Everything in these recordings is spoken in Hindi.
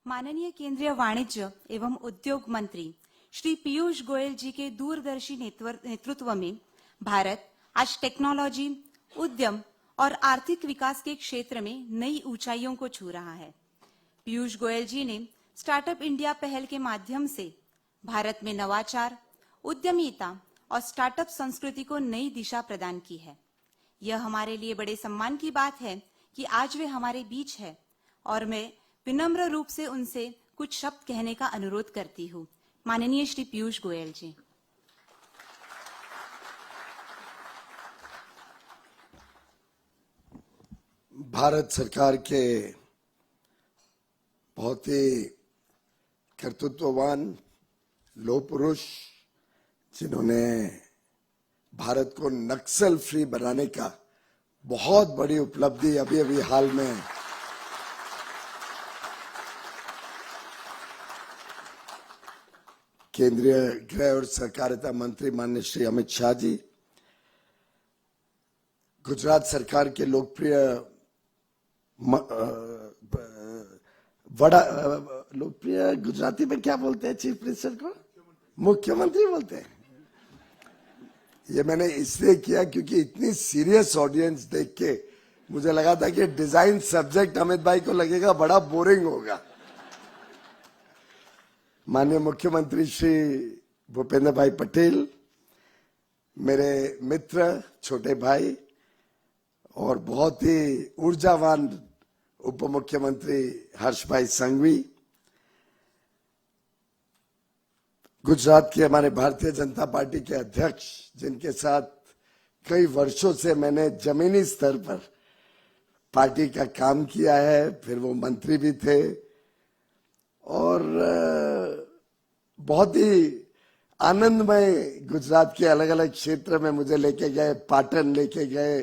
माननीय केंद्रीय वाणिज्य एवं उद्योग मंत्री श्री पीयूष गोयल जी के दूरदर्शी नेतृत्व में भारत आज टेक्नोलॉजी, उद्यम और आर्थिक विकास के क्षेत्र में नई ऊंचाइयों को छू रहा है। पीयूष गोयल जी ने स्टार्टअप इंडिया पहल के माध्यम से भारत में नवाचार, उद्यमिता और स्टार्टअप संस्कृति को नई दिशा प्रदान की है। यह हमारे लिए बड़े सम्मान की बात है कि आज वे हमारे बीच है और मैं विनम्र रूप से उनसे कुछ शब्द कहने का अनुरोध करती हूँ। माननीय श्री पीयूष गोयल जी। भारत सरकार के बहुत ही कर्तृत्ववान लोह पुरुष जिन्होंने भारत को नक्सल फ्री बनाने का बहुत बड़ी उपलब्धि अभी हाल में केंद्रीय गृह और सहकारिता मंत्री माननीय श्री अमित शाह जी, गुजरात सरकार के लोकप्रिय लोकप्रिय गुजराती में क्या बोलते हैं चीफ मिनिस्टर को? मुख्यमंत्री बोलते हैं। ये मैंने इसलिए किया क्योंकि इतनी सीरियस ऑडियंस देख के मुझे लगा था कि डिजाइन सब्जेक्ट अमित भाई को लगेगा बड़ा बोरिंग होगा। माननीय मुख्यमंत्री श्री भूपेंद्र भाई पटेल, मेरे मित्र, छोटे भाई और बहुत ही ऊर्जावान उप मुख्यमंत्री हर्ष भाई संघवी, गुजरात के हमारे भारतीय जनता पार्टी के अध्यक्ष जिनके साथ कई वर्षों से मैंने जमीनी स्तर पर पार्टी का काम किया है, फिर वो मंत्री भी थे और बहुत ही आनंदमय गुजरात के अलग अलग क्षेत्र में मुझे लेके गए, पाटन लेके गए,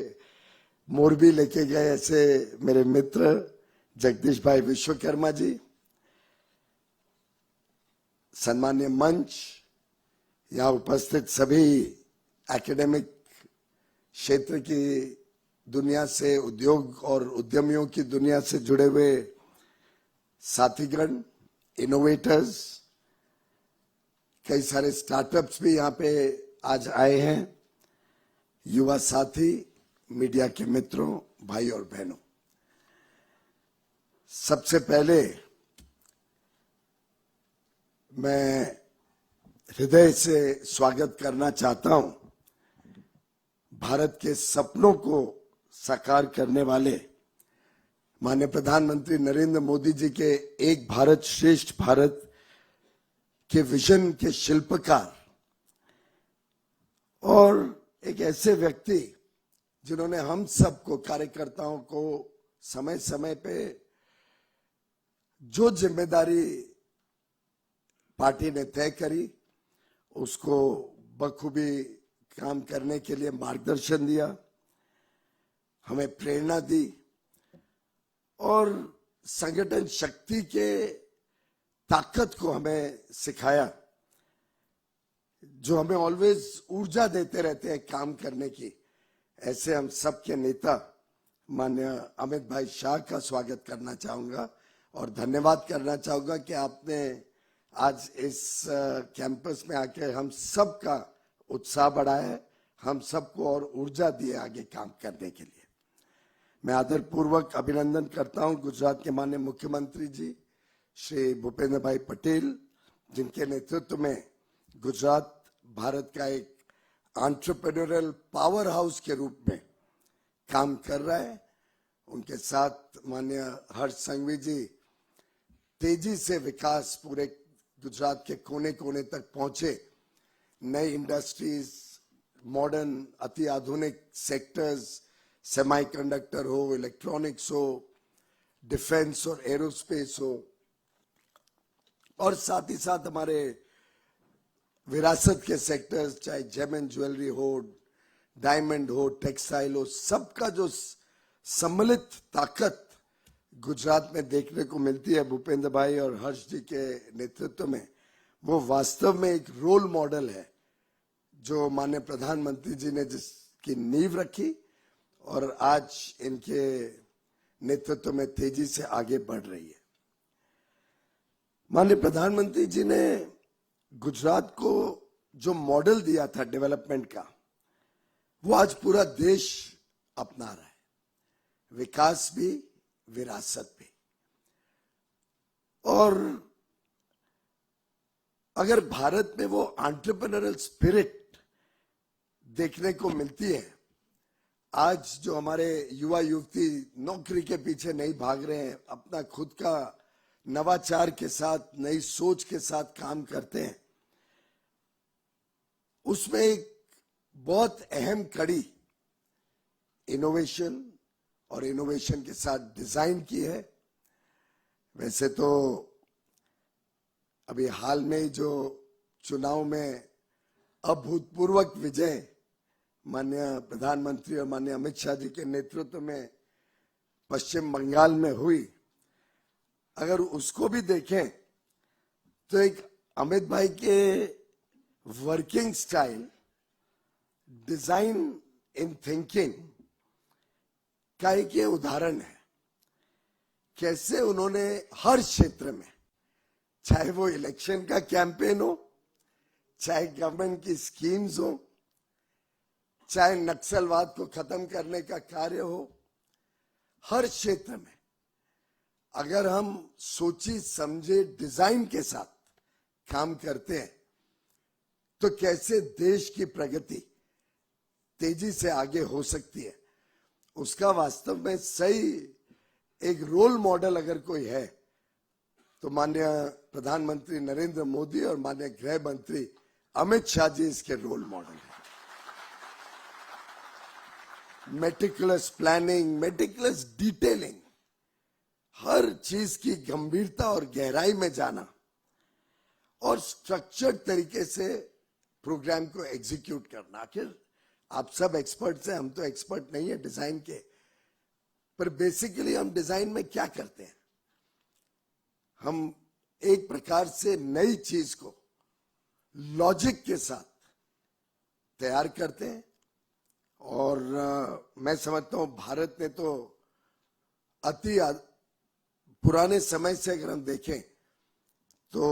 मोरबी लेके गए। ऐसे मेरे मित्र जगदीश भाई विश्वकर्मा जी, सम्मान्य मंच, यहाँ उपस्थित सभी एकेडमिक क्षेत्र की दुनिया से, उद्योग और उद्यमियों की दुनिया से जुड़े हुए साथीगण, इनोवेटर्स, कई सारे स्टार्टअप्स भी यहाँ पे आज आए हैं, युवा साथी, मीडिया के मित्रों, भाई और बहनों, सबसे पहले मैं हृदय से स्वागत करना चाहता हूं भारत के सपनों को साकार करने वाले माननीय प्रधानमंत्री नरेंद्र मोदी जी के एक भारत श्रेष्ठ भारत के विजन के शिल्पकार और एक ऐसे व्यक्ति जिन्होंने हम सबको, कार्यकर्ताओं को समय समय पे जो जिम्मेदारी पार्टी ने तय करी उसको बखूबी काम करने के लिए मार्गदर्शन दिया, हमें प्रेरणा दी और संगठन शक्ति के ताकत को हमें सिखाया, जो हमें ऑलवेज ऊर्जा देते रहते हैं काम करने की। ऐसे हम सबके नेता माननीय अमित भाई शाह का स्वागत करना चाहूंगा और धन्यवाद करना चाहूंगा कि आपने आज इस कैंपस में आके हम सबका उत्साह बढ़ाया है, हम सबको और ऊर्जा दी है आगे काम करने के लिए। मैं आदरपूर्वक अभिनंदन करता हूं गुजरात के माननीय मुख्यमंत्री जी श्री भूपेंद्र भाई पटेल, जिनके नेतृत्व में गुजरात भारत का एक एंटरप्रेन्योरियल पावर हाउस के रूप में काम कर रहा है। उनके साथ माननीय हर्ष संघवी जी तेजी से विकास पूरे गुजरात के कोने कोने तक पहुंचे, नई इंडस्ट्रीज, मॉडर्न अति आधुनिक सेक्टर्स, सेमीकंडक्टर हो, इलेक्ट्रॉनिक्स हो, डिफेंस और एरोस्पेस हो और साथ ही साथ हमारे विरासत के सेक्टर्स, चाहे जेम एंड ज्वेलरी हो, डायमंड हो, टेक्सटाइल हो, सबका जो सम्मिलित ताकत गुजरात में देखने को मिलती है भूपेंद्र भाई और हर्ष जी के नेतृत्व में, वो वास्तव में एक रोल मॉडल है जो माननीय प्रधानमंत्री जी ने जिसकी नींव रखी और आज इनके नेतृत्व में तेजी से आगे बढ़ रही है। माननीय प्रधानमंत्री जी ने गुजरात को जो मॉडल दिया था डेवलपमेंट का, वो आज पूरा देश अपना रहा है, विकास भी विरासत भी। और अगर भारत में वो एंटरप्रेन्योरियल स्पिरिट देखने को मिलती है, आज जो हमारे युवा युवती नौकरी के पीछे नहीं भाग रहे हैं, अपना खुद का नवाचार के साथ, नई सोच के साथ काम करते हैं, उसमें एक बहुत अहम कड़ी इनोवेशन और इनोवेशन के साथ डिजाइन की है। वैसे तो अभी हाल में जो चुनाव में अभूतपूर्व विजय माननीय प्रधानमंत्री और माननीय अमित शाह जी के नेतृत्व में पश्चिम बंगाल में हुई, अगर उसको भी देखें तो एक अमित भाई के working style, design in thinking का एक ये उदाहरण है, कैसे उन्होंने हर क्षेत्र में, चाहे वो इलेक्शन का कैंपेन हो, चाहे गवर्नमेंट की स्कीम्स हो, चाहे नक्सलवाद को खत्म करने का कार्य हो, हर क्षेत्र में अगर हम सोची समझे डिजाइन के साथ काम करते हैं तो कैसे देश की प्रगति तेजी से आगे हो सकती है, उसका वास्तव में सही एक रोल मॉडल अगर कोई है तो माननीय प्रधानमंत्री नरेंद्र मोदी और माननीय गृह मंत्री अमित शाह जी इसके रोल मॉडल हैं। मेटिकुलस प्लानिंग, मेटिकुलस डिटेलिंग, हर चीज की गंभीरता और गहराई में जाना और स्ट्रक्चर्ड तरीके से प्रोग्राम को एग्जीक्यूट करना। आखिर आप सब एक्सपर्ट्स हैं, हम तो एक्सपर्ट नहीं है डिजाइन के, पर बेसिकली हम डिजाइन में क्या करते हैं, हम एक प्रकार से नई चीज को लॉजिक के साथ तैयार करते हैं। और मैं समझता हूं भारत ने तो अति पुराने समय से अगर हम देखें तो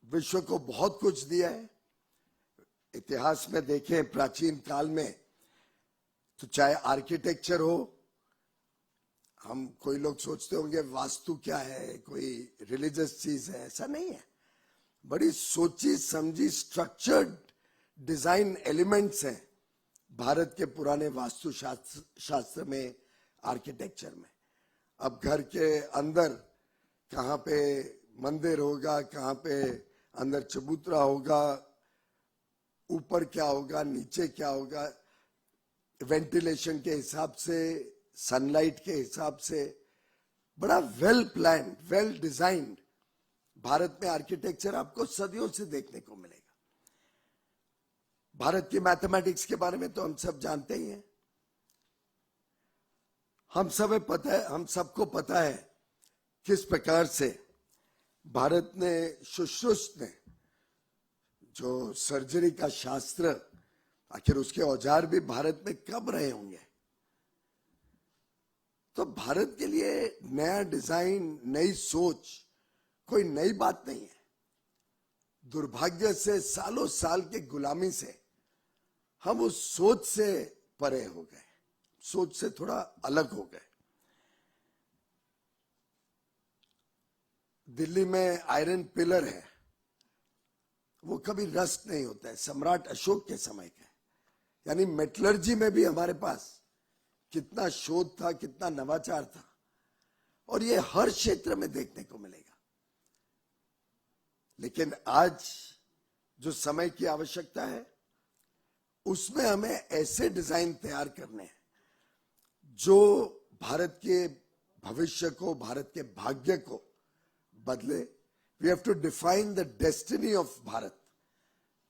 विश्व को बहुत कुछ दिया है। इतिहास में देखें, प्राचीन काल में तो चाहे आर्किटेक्चर हो, हम कोई लोग सोचते होंगे वास्तु क्या है, कोई रिलीजियस चीज है, ऐसा नहीं है। बड़ी सोची समझी स्ट्रक्चर्ड डिजाइन एलिमेंट्स हैं भारत के पुराने वास्तु शास्त्र में, आर्किटेक्चर में। अब घर के अंदर कहाँ पे मंदिर होगा, कहाँ पे अंदर चबूतरा होगा, ऊपर क्या होगा, नीचे क्या होगा, वेंटिलेशन के हिसाब से, सनलाइट के हिसाब से, बड़ा well plan, well designed Bharat में आर्किटेक्चर आपको सदियों से देखने को मिलेगा। भारत की मैथमेटिक्स के बारे में तो हम सब जानते ही हैं। हम सबको पता है किस प्रकार से भारत ने, शुश्रुत ने जो सर्जरी का शास्त्र, आखिर उसके औजार भी भारत में कब रहे होंगे। तो भारत के लिए नया डिजाइन, नई सोच कोई नई बात नहीं है। दुर्भाग्य से सालों साल की गुलामी से हम उस सोच से परे हो गए, सोच से थोड़ा अलग हो गए। दिल्ली में आयरन पिलर है, वो कभी रस्ट नहीं होता है, सम्राट अशोक के समय का है। यानी मेटलर्जी में भी हमारे पास कितना शोध था, कितना नवाचार था, और ये हर क्षेत्र में देखने को मिलेगा। लेकिन आज जो समय की आवश्यकता है, उसमें हमें ऐसे डिजाइन तैयार करने हैं जो भारत के भविष्य को, भारत के भाग्य को बदले। We have to define the destiny of Bharat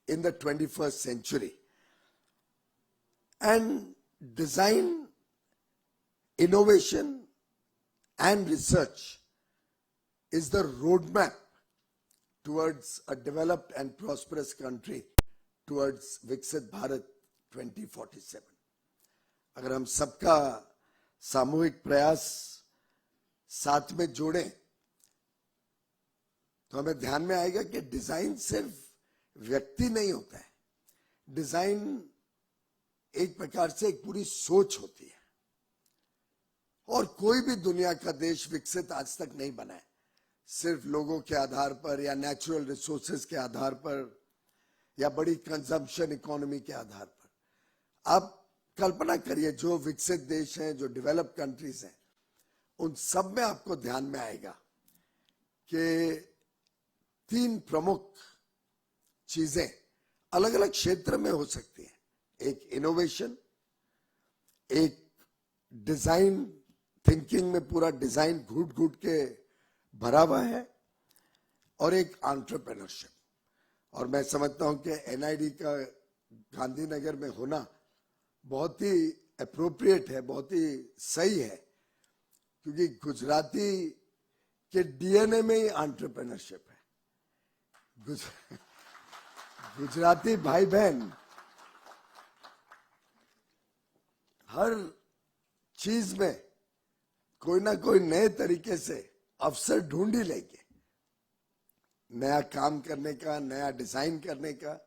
in the 21st century and design, innovation and research is the roadmap towards a developed and prosperous country, towards Viksit Bharat 2047. अगर हम सबका सामूहिक प्रयास साथ में जोड़ें तो हमें ध्यान में आएगा कि डिजाइन सिर्फ व्यक्ति नहीं होता है, डिजाइन एक प्रकार से एक पूरी सोच होती है। और कोई भी दुनिया का देश विकसित आज तक नहीं बना है सिर्फ लोगों के आधार पर या नेचुरल रिसोर्सेज के आधार पर या बड़ी कंजम्पशन इकोनॉमी के आधार पर। आप कल्पना करिए जो विकसित देश हैं, जो डेवलप्ड कंट्रीज हैं, उन सब में आपको ध्यान में आएगा कि 3 प्रमुख चीजें अलग अलग क्षेत्र में हो सकती हैं। एक इनोवेशन, एक डिजाइन थिंकिंग में पूरा डिजाइन घुट घुट के भरा हुआ है, और एक एंटरप्रेन्योरशिप। और मैं समझता हूं कि एनआईडी का गांधीनगर में होना बहुत ही एप्रोप्रिएट है, बहुत ही सही है, क्योंकि गुजराती के डीएनए में ही एंटरप्रेन्योरशिप है। गुजराती भाई बहन हर चीज में कोई ना कोई नए तरीके से अवसर ढूंढ ही लेंगे, नया काम करने का, नया डिजाइन करने का।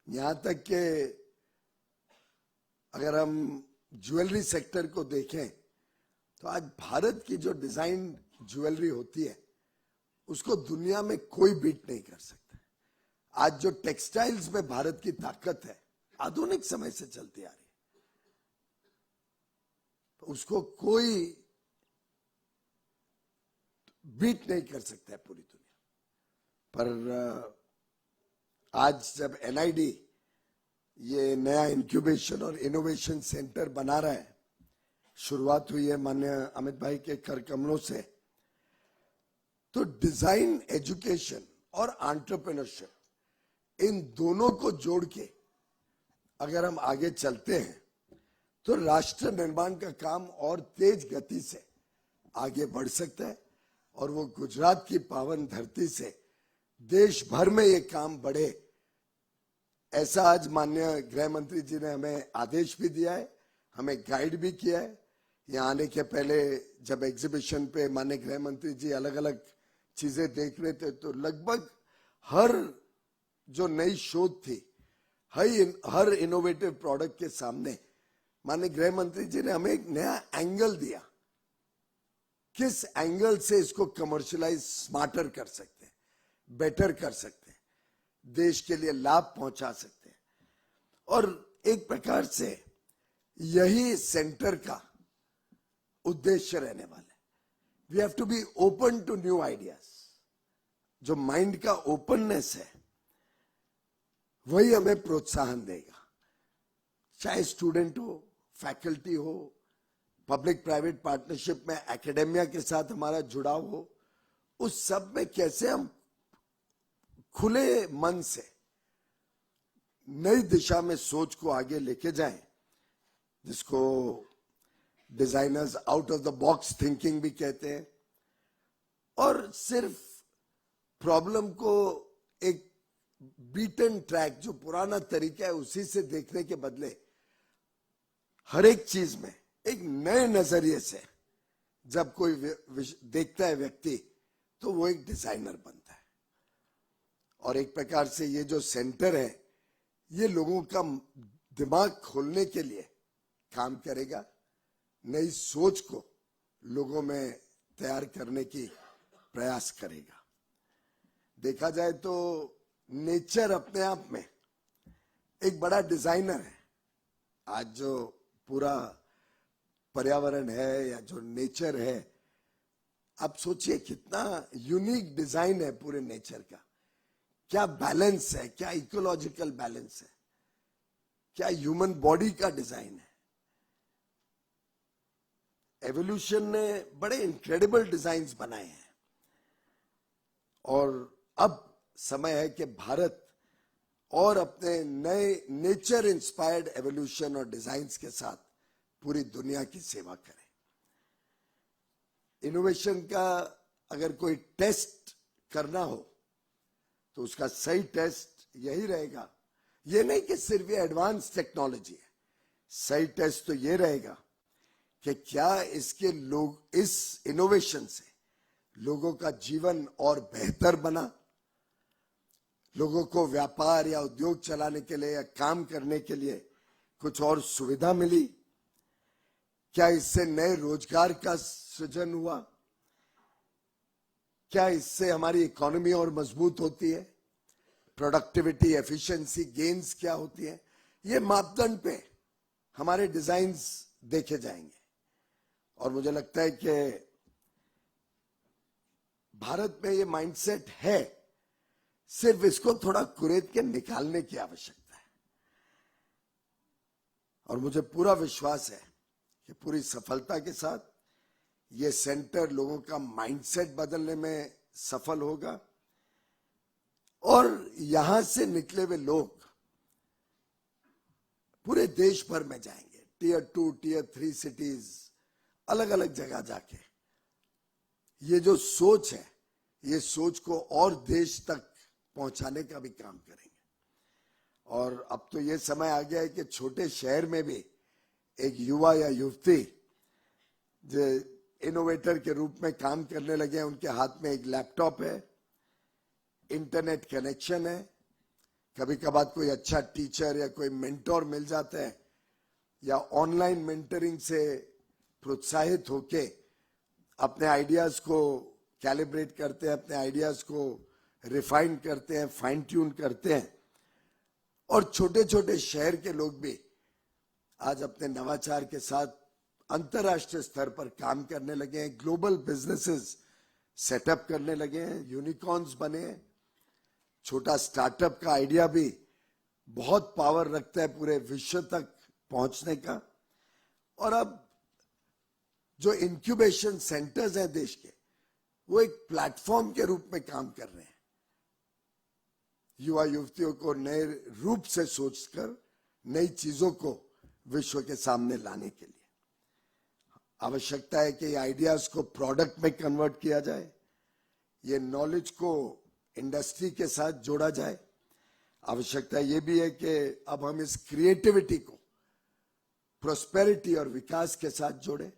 यहां तक कि अगर हम ज्वेलरी सेक्टर को देखें तो आज भारत की जो डिजाइन ज्वेलरी होती है उसको दुनिया में कोई बीट नहीं कर सकता। आज जो टेक्सटाइल्स में भारत की ताकत है, आधुनिक समय से चलती आ रही है, तो उसको कोई बीट नहीं कर सकता है पूरी दुनिया। पर आज जब एनआईडी ये नया इंक्यूबेशन और इनोवेशन सेंटर बना रहा है, शुरुआत हुई है माननीय अमित भाई के कर कमलों से, तो डिजाइन एजुकेशन और एंटरप्रेन्योरशिप इन दोनों को जोड़ के अगर हम आगे चलते हैं तो राष्ट्र निर्माण का काम और तेज गति से आगे बढ़ सकता है, और वो गुजरात की पावन धरती से देश भर में ये काम बढ़े, ऐसा आज माननीय गृह मंत्री जी ने हमें आदेश भी दिया है, हमें गाइड भी किया है। यहाँ आने के पहले जब एग्जीबिशन पे माननीय गृह मंत्री जी अलग अलग चीजें देख रहे थे तो लगभग हर जो नई शोध थी, हर इनोवेटिव प्रोडक्ट के सामने माननीय गृह मंत्री जी ने हमें एक नया एंगल दिया, किस एंगल से इसको कमर्शियलाइज स्मार्टर कर सकते हैं, बेटर कर सकते हैं, देश के लिए लाभ पहुंचा सकते हैं। और एक प्रकार से यही सेंटर का उद्देश्य रहने वाला है। We have to be open to new ideas. जो माइंड का ओपननेस है वही हमें प्रोत्साहन देगा, चाहे स्टूडेंट हो, फैकल्टी हो, पब्लिक प्राइवेट पार्टनरशिप में एकेडेमिया के साथ हमारा जुड़ाव हो, उस सब में कैसे हम खुले मन से नई दिशा में सोच को आगे लेके जाएं, जिसको designers out of the box thinking भी कहते हैं। और सिर्फ प्रॉब्लम को एक बीटन ट्रैक, जो पुराना तरीका है उसी से देखने के बदले हर एक चीज में एक नए नजरिए से जब कोई देखता है व्यक्ति, तो वो एक डिजाइनर बनता है। और एक प्रकार से ये जो सेंटर है ये लोगों का दिमाग खोलने के लिए काम करेगा, नई सोच को लोगों में तैयार करने की प्रयास करेगा। देखा जाए तो नेचर अपने आप में एक बड़ा डिजाइनर है। आज जो पूरा पर्यावरण है या जो नेचर है, आप सोचिए कितना यूनिक डिजाइन है पूरे नेचर का, क्या बैलेंस है, क्या इकोलॉजिकल बैलेंस है, क्या ह्यूमन बॉडी का डिजाइन है। एवोल्यूशन ने बड़े इनक्रेडिबल डिजाइन्स बनाए हैं, और अब समय है कि भारत और अपने नए नेचर इंस्पायर्ड एवोल्यूशन और डिजाइन्स के साथ पूरी दुनिया की सेवा करे। इनोवेशन का अगर कोई टेस्ट करना हो तो उसका सही टेस्ट यही रहेगा, ये नहीं कि सिर्फ ये एडवांस टेक्नोलॉजी है, सही टेस्ट तो ये रहेगा कि क्या इसके लोग इस इनोवेशन से लोगों का जीवन और बेहतर बना, लोगों को व्यापार या उद्योग चलाने के लिए या काम करने के लिए कुछ और सुविधा मिली? क्या इससे नए रोजगार का सृजन हुआ? क्या इससे हमारी इकोनॉमी और मजबूत होती है? प्रोडक्टिविटी, एफिशिएंसी गेन्स क्या होती है? ये मापदंड पे हमारे डिजाइन्स देखे जाएंगे। और मुझे लगता है कि भारत में ये माइंडसेट है, सिर्फ इसको थोड़ा कुरेद के निकालने की आवश्यकता है। और मुझे पूरा विश्वास है कि पूरी सफलता के साथ ये सेंटर लोगों का माइंडसेट बदलने में सफल होगा और यहां से निकले हुए लोग पूरे देश भर में जाएंगे, टियर 2, टियर 3 सिटीज, अलग अलग जगह जाके ये जो सोच है, ये सोच को और देश तक पहुंचाने का भी काम करेंगे। और अब तो ये समय आ गया है कि छोटे शहर में भी एक युवा या युवती जो इनोवेटर के रूप में काम करने लगे हैं, उनके हाथ में एक लैपटॉप है, इंटरनेट कनेक्शन है, कभी कभार कोई अच्छा टीचर या कोई मेंटोर मिल जाता है, या ऑनलाइन मेंटरिंग से प्रोत्साहित होके अपने आइडियाज को कैलिब्रेट करते हैं, अपने आइडियाज को रिफाइन करते हैं, फाइन ट्यून करते हैं। और छोटे छोटे शहर के लोग भी आज अपने नवाचार के साथ अंतर्राष्ट्रीय स्तर पर काम करने लगे हैं, ग्लोबल बिजनेसेस सेटअप करने लगे हैं, यूनिकॉर्न्स बने हैं। छोटा स्टार्टअप का आइडिया भी बहुत पावर रखता है पूरे विश्व तक पहुंचने का। और अब जो इंक्यूबेशन सेंटर्स हैं देश के, वो एक प्लेटफॉर्म के रूप में काम कर रहे हैं, युवा युवतियों को नए रूप से सोचकर नई चीजों को विश्व के सामने लाने के लिए। आवश्यकता है कि ये आइडियाज को प्रोडक्ट में कन्वर्ट किया जाए, ये नॉलेज को इंडस्ट्री के साथ जोड़ा जाए। आवश्यकता ये भी है कि अब हम इस क्रिएटिविटी को प्रोस्पेरिटी और विकास के साथ जोड़ें,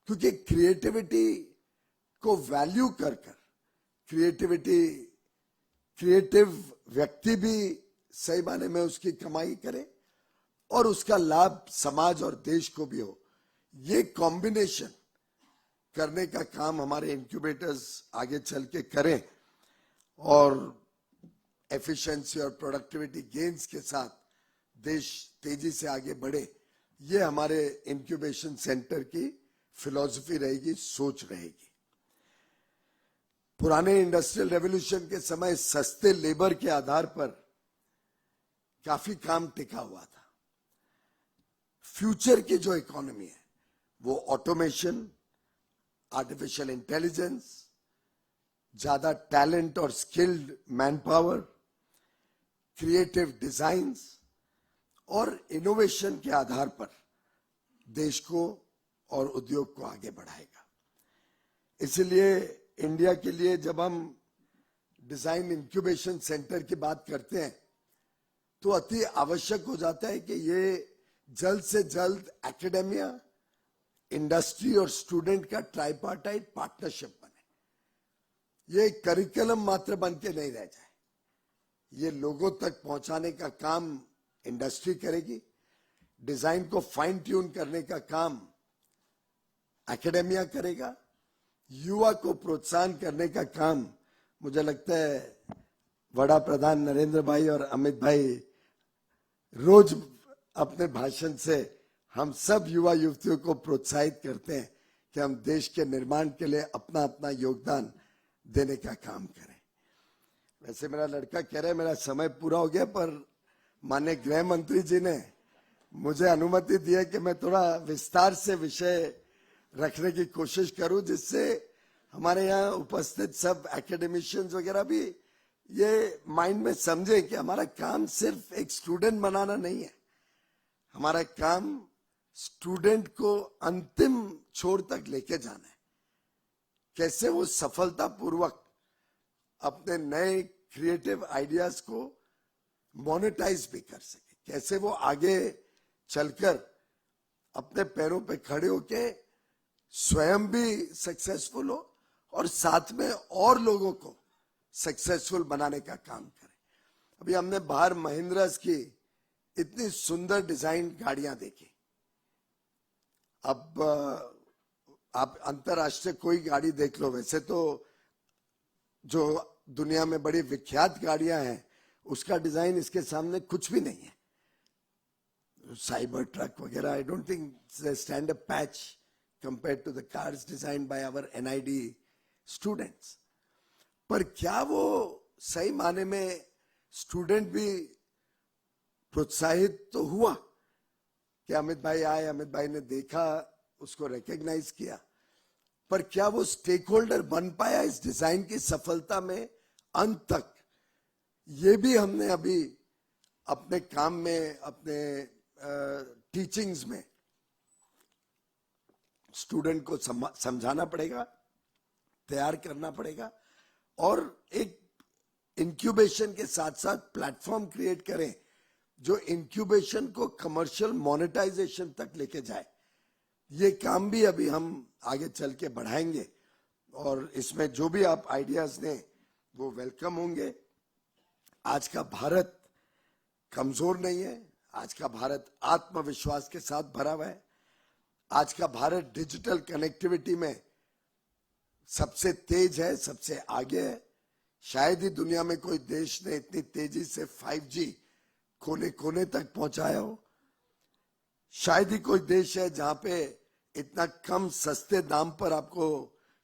क्योंकि क्रिएटिविटी को वैल्यू कर क्रिएटिव व्यक्ति भी सही माने में उसकी कमाई करे और उसका लाभ समाज और देश को भी हो। ये कॉम्बिनेशन करने का काम हमारे इंक्यूबेटर्स आगे चल के करें और एफिशिएंसी और प्रोडक्टिविटी गेन्स के साथ देश तेजी से आगे बढ़े। ये हमारे इंक्यूबेशन सेंटर की फिलॉसफी रहेगी, सोच रहेगी। पुराने इंडस्ट्रियल रेवोल्यूशन के समय सस्ते लेबर के आधार पर काफी काम टिका हुआ था। फ्यूचर की जो इकोनॉमी है वो ऑटोमेशन, आर्टिफिशियल इंटेलिजेंस, ज्यादा टैलेंट और skilled man power, creative designs और इनोवेशन के आधार पर देश को और उद्योग को आगे बढ़ाएगा। इसलिए इंडिया के लिए जब हम डिजाइन इंक्यूबेशन सेंटर की बात करते हैं तो अति आवश्यक हो जाता है कि ये जल्द से जल्द एकेडेमिया, इंडस्ट्री और स्टूडेंट का ट्राइपार्टाइट पार्टनरशिप बने। ये करिकुलम मात्र बन के नहीं रह जाए, ये लोगों तक पहुंचाने का काम इंडस्ट्री करेगी, डिजाइन को फाइन ट्यून करने का काम एकेडेमिया करेगा, युवा को प्रोत्साहन करने का काम मुझे लगता है वड़ा प्रधान नरेंद्र भाई और अमित भाई रोज अपने भाषण से हम सब युवा युवतियों को प्रोत्साहित करते हैं कि हम देश के निर्माण के लिए अपना अपना योगदान देने का काम करें। वैसे मेरा लड़का कह रहा है मेरा समय पूरा हो गया, पर माननीय गृह मंत्री जी ने मुझे अनुमति दी है कि मैं थोड़ा विस्तार से विषय रखने की कोशिश करूं, जिससे हमारे यहाँ उपस्थित सब एकेडमिशियंस वगैरह भी ये माइंड में समझे कि हमारा काम सिर्फ एक स्टूडेंट बनाना नहीं है, हमारा काम स्टूडेंट को अंतिम छोर तक लेके जाना है। कैसे वो सफलतापूर्वक अपने नए क्रिएटिव आइडियाज को मोनेटाइज भी कर सके, कैसे वो आगे चलकर अपने पैरों पे खड़े होके स्वयं भी सक्सेसफुल हो और साथ में और लोगों को सक्सेसफुल बनाने का काम करें। अभी हमने बाहर महिंद्रास की इतनी सुंदर डिजाइन गाड़ियां देखी। अब आप अंतरराष्ट्रीय कोई गाड़ी देख लो, वैसे तो जो दुनिया में बड़ी विख्यात गाड़ियां हैं उसका डिजाइन इसके सामने कुछ भी नहीं है। साइबर ट्रक वगैरह, I don't think they stand a patch compared to the cars design by our NID students. पर क्या वो सही माने में स्टूडेंट भी प्रोत्साहित तो हुआ कि अमित भाई आए, अमित भाई ने देखा, उसको रिकॉग्नाइज किया, पर क्या वो स्टेक होल्डर बन पाया इस डिजाइन की सफलता में अंत तक? ये भी हमने अभी अपने काम में, अपने टीचिंग्स में स्टूडेंट को समझाना पड़ेगा, तैयार करना पड़ेगा, और एक इंक्यूबेशन के साथ साथ प्लेटफॉर्म क्रिएट करें जो इंक्यूबेशन को कमर्शियल मोनेटाइजेशन तक लेके जाए। ये काम भी अभी हम आगे चल के बढ़ाएंगे, और इसमें जो भी आप आइडियाज दें वो वेलकम होंगे। आज का भारत कमजोर नहीं है, आज का भारत आत्मविश्वास के साथ भरा हुआ है। आज का भारत डिजिटल कनेक्टिविटी में सबसे तेज है, सबसे आगे है। शायद ही दुनिया में कोई देश ने इतनी तेजी से 5G कोने कोने तक पहुंचाया हो। शायद ही कोई देश है जहां पे इतना कम सस्ते दाम पर आपको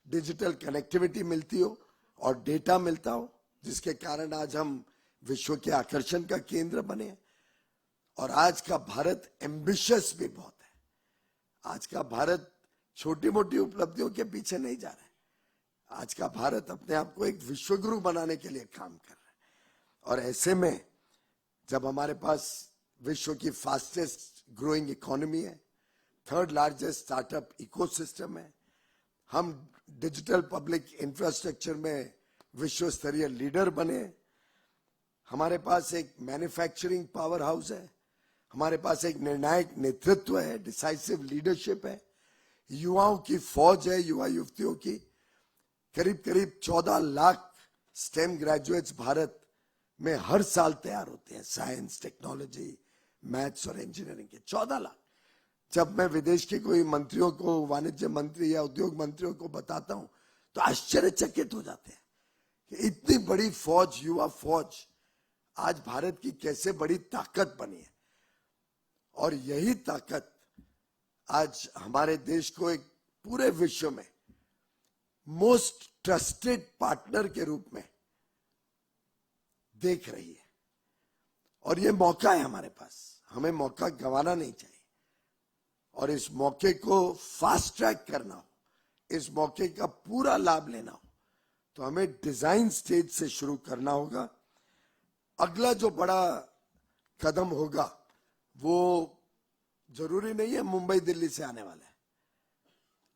डिजिटल कनेक्टिविटी मिलती हो और डेटा मिलता हो, जिसके कारण आज हम विश्व के आकर्षण का केंद्र बने हैं। और आज का भारत एम्बिशियस भी बहुत है। आज का भारत छोटी मोटी उपलब्धियों के पीछे नहीं जा रहा है। आज का भारत अपने आप को एक विश्वगुरु बनाने के लिए काम कर रहा है। और ऐसे में जब हमारे पास विश्व की फास्टेस्ट ग्रोइंग इकोनॉमी है, थर्ड लार्जेस्ट स्टार्टअप इकोसिस्टम है, हम डिजिटल पब्लिक इंफ्रास्ट्रक्चर में विश्व स्तरीय लीडर बने, हमारे पास एक मैन्युफैक्चरिंग पावर हाउस है, हमारे पास एक निर्णायक नेतृत्व है, डिसाइसिव लीडरशिप है, युवाओं की फौज है, युवा युवतियों की करीब करीब 14 लाख स्टेम ग्रेजुएट्स भारत में हर साल तैयार होते हैं। साइंस, टेक्नोलॉजी, मैथ्स और इंजीनियरिंग के 14 लाख। जब मैं विदेश के कोई मंत्रियों को, वाणिज्य मंत्री या उद्योग मंत्रियों को बताता हूं तो आश्चर्यचकित हो जाते हैं कि इतनी बड़ी फौज, युवा फौज आज भारत की कैसे बड़ी ताकत बनी है। और यही ताकत आज हमारे देश को एक पूरे विश्व में मोस्ट ट्रस्टेड पार्टनर के रूप में देख रही है। और ये मौका है हमारे पास, हमें मौका गंवाना नहीं चाहिए। और इस मौके को फास्ट ट्रैक करना हो, इस मौके का पूरा लाभ लेना हो, तो हमें डिजाइन स्टेज से शुरू करना होगा। अगला जो बड़ा कदम होगा वो जरूरी नहीं है मुंबई दिल्ली से आने वाला है।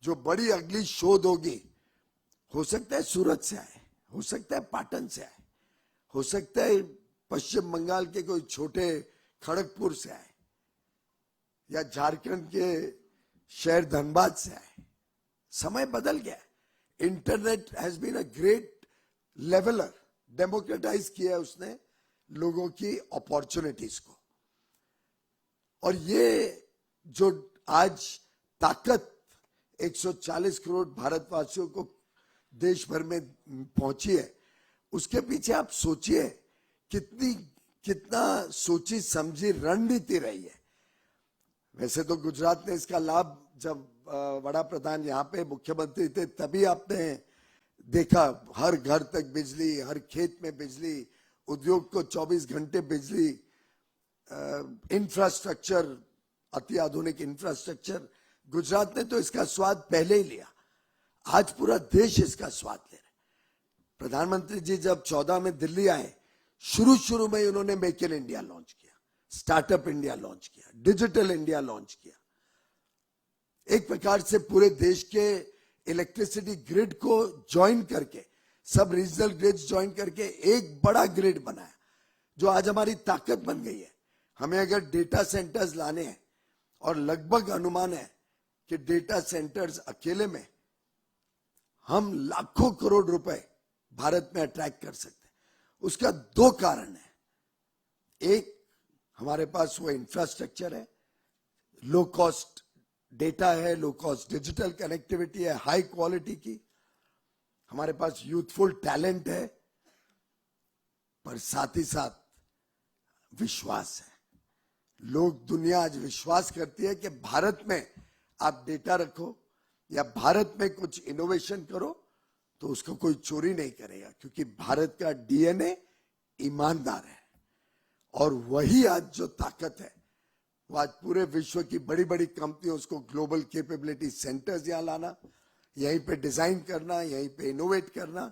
जो बड़ी अगली शोध होगी, हो सकता है सूरत से आए, हो सकता है पाटन से आए, हो सकता है पश्चिम बंगाल के कोई छोटे खड़गपुर से आए, या झारखंड के शहर धनबाद से आए। समय बदल गया है। Internet has been a great leveller, democratize किया है उसने लोगों की अपॉर्चुनिटीज को। और ये जो आज ताकत 140 करोड़ भारतवासियों को देश भर में पहुंची है, उसके पीछे आप सोचिए कितना सोची समझी रणनीति रही है। वैसे तो गुजरात ने इसका लाभ, जब बड़ा प्रधान यहाँ पे मुख्यमंत्री थे तभी आपने देखा, हर घर तक बिजली, हर खेत में बिजली, उद्योग को 24 घंटे बिजली, इंफ्रास्ट्रक्चर, अति आधुनिक इंफ्रास्ट्रक्चर। गुजरात ने तो इसका स्वाद पहले ही लिया, आज पूरा देश इसका स्वाद ले रहा है। प्रधानमंत्री जी जब 14 में दिल्ली आए, शुरू में उन्होंने मेक इन इंडिया लॉन्च किया, स्टार्टअप इंडिया लॉन्च किया, डिजिटल इंडिया लॉन्च किया। एक प्रकार से पूरे देश के इलेक्ट्रिसिटी ग्रिड को ज्वाइन करके, सब रीजनल ग्रिड्स ज्वाइन करके एक बड़ा ग्रिड बनाया, जो आज हमारी ताकत बन गई है। हमें अगर डेटा सेंटर्स लाने हैं, और लगभग अनुमान है कि डेटा सेंटर्स अकेले में हम लाखों करोड़ रुपए भारत में अट्रैक्ट कर सकते हैं। उसका दो कारण है। एक, हमारे पास वो इंफ्रास्ट्रक्चर है, लो कॉस्ट डेटा है, लो कॉस्ट डिजिटल कनेक्टिविटी है, हाई क्वालिटी की, हमारे पास यूथफुल टैलेंट है, पर साथ ही साथ विश्वास है। लोग, दुनिया आज विश्वास करती है कि भारत में आप डेटा रखो या भारत में कुछ इनोवेशन करो तो उसको कोई चोरी नहीं करेगा, क्योंकि भारत का डीएनए ईमानदार है। और वही आज जो ताकत है, वो आज पूरे विश्व की बड़ी बड़ी कंपनियों, उसको ग्लोबल कैपेबिलिटी सेंटर्स यहां लाना, यहीं पे डिजाइन करना, यहीं पे इनोवेट करना,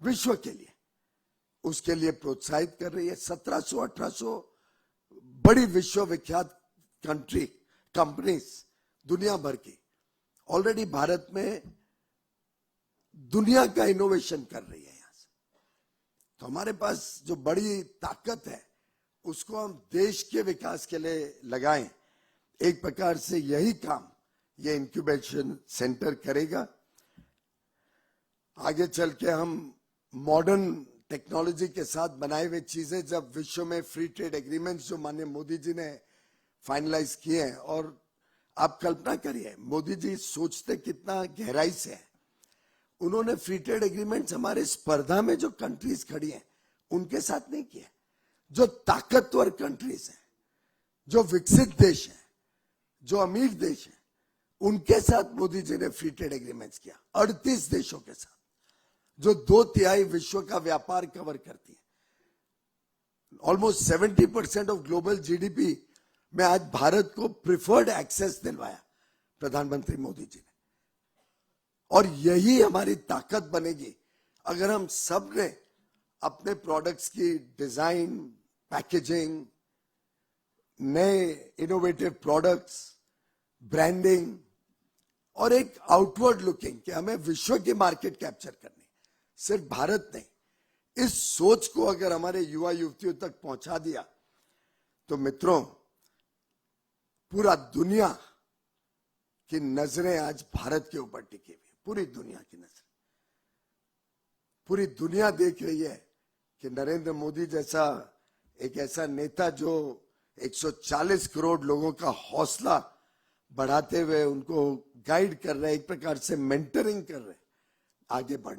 विश्व के लिए, उसके लिए प्रोत्साहित कर रही है। 1700-1800 बड़ी विश्व विख्यात कंपनीज दुनिया भर की ऑलरेडी भारत में दुनिया का इनोवेशन कर रही है यहां से। तो हमारे पास जो बड़ी ताकत है उसको हम देश के विकास के लिए लगाएं। एक प्रकार से यही काम ये इंक्यूबेशन सेंटर करेगा। आगे चल के हम मॉडर्न टेक्नोलॉजी के साथ बनाए हुए चीजें, जब विश्व में फ्री ट्रेड एग्रीमेंट्स जो माननीय मोदी जी ने फाइनलाइज किए हैं, और आप कल्पना करिए मोदी जी सोचते कितना गहराई से है। उन्होंने फ्री ट्रेड एग्रीमेंट्स हमारे स्पर्धा में जो कंट्रीज खड़ी हैं उनके साथ नहीं किए, जो ताकतवर कंट्रीज हैं, जो विकसित देश हैं, जो अमीर देश हैं, उनके साथ मोदी जी ने फ्री ट्रेड एग्रीमेंट्स किया। 38 देशों के साथ, जो 2/3 विश्व का व्यापार कवर करती है। ऑलमोस्ट 70% ऑफ ग्लोबल जीडीपी में आज भारत को प्रिफर्ड एक्सेस दिलवाया प्रधानमंत्री मोदी जी ने। और यही हमारी ताकत बनेगी अगर हम सब ने अपने प्रोडक्ट्स की डिजाइन, पैकेजिंग, नए इनोवेटिव प्रोडक्ट्स, ब्रांडिंग और एक आउटवर्ड लुकिंग कि हमें विश्व की मार्केट कैप्चर करनी, सिर्फ भारत नहीं, इस सोच को अगर हमारे युवा युवतियों तक पहुंचा दिया तो मित्रों, पूरा दुनिया की नजरें आज भारत के ऊपर टिकी हुई, पूरी दुनिया की नजरें, पूरी दुनिया देख रही है कि नरेंद्र मोदी जैसा एक ऐसा नेता जो 140 करोड़ लोगों का हौसला बढ़ाते हुए उनको गाइड कर रहे, एक प्रकार से मेंटरिंग कर रहे आगे बढ़ने।